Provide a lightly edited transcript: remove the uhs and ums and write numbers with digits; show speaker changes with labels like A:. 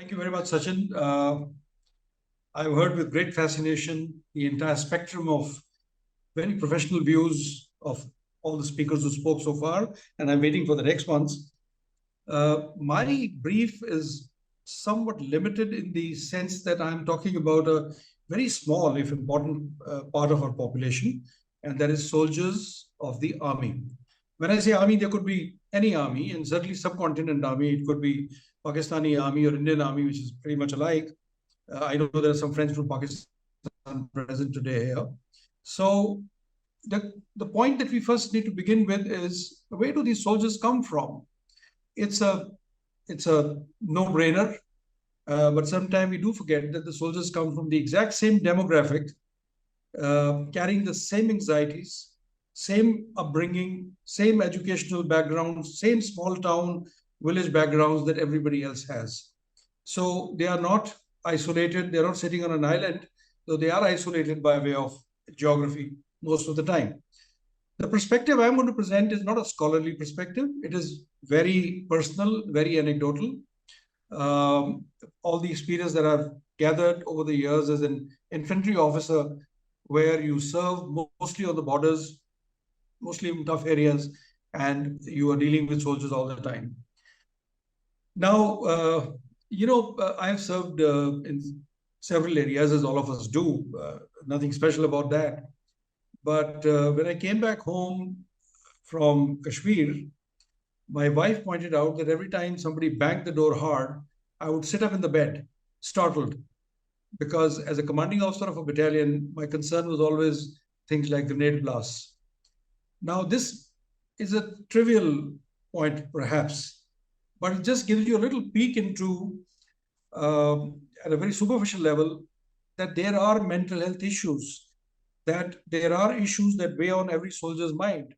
A: Thank you very much, Sachin. I've heard with great fascination the entire spectrum of very professional views of all the speakers who spoke so far, and I'm waiting for the next ones. My brief is somewhat limited in the sense that I'm talking about a very small, if important, part of our population, and that is soldiers of the army. When I say army, there could be any army, and certainly subcontinent army. It could be Pakistani army or Indian army, which is pretty much alike. I know there are some friends from Pakistan present today here. So the point that we first need to begin with is, where do these soldiers come from? It's a it's a no-brainer, but sometimes we do forget that the soldiers come from the exact same demographic, carrying the same anxieties, same upbringing, same educational background, same small town, village backgrounds that everybody else has. So they are not isolated, they're not sitting on an island, though they are isolated by way of geography most of the time. The perspective I'm going to present is not a scholarly perspective, it is very personal, very anecdotal. Um, all the experience that I've gathered over the years as an infantry officer, where you serve mostly on the borders, mostly in tough areas, and you are dealing with soldiers all the time. Now, I have served in several areas, as all of us do. Nothing special about that. But when I came back home from Kashmir, my wife pointed out that every time somebody banged the door hard, I would sit up in the bed, startled, because as a commanding officer of a battalion, my concern was always things like grenade blasts. Now, this is a trivial point, perhaps, but it just gives you a little peek into, at a very superficial level, that there are mental health issues, that there are issues that weigh on every soldier's mind.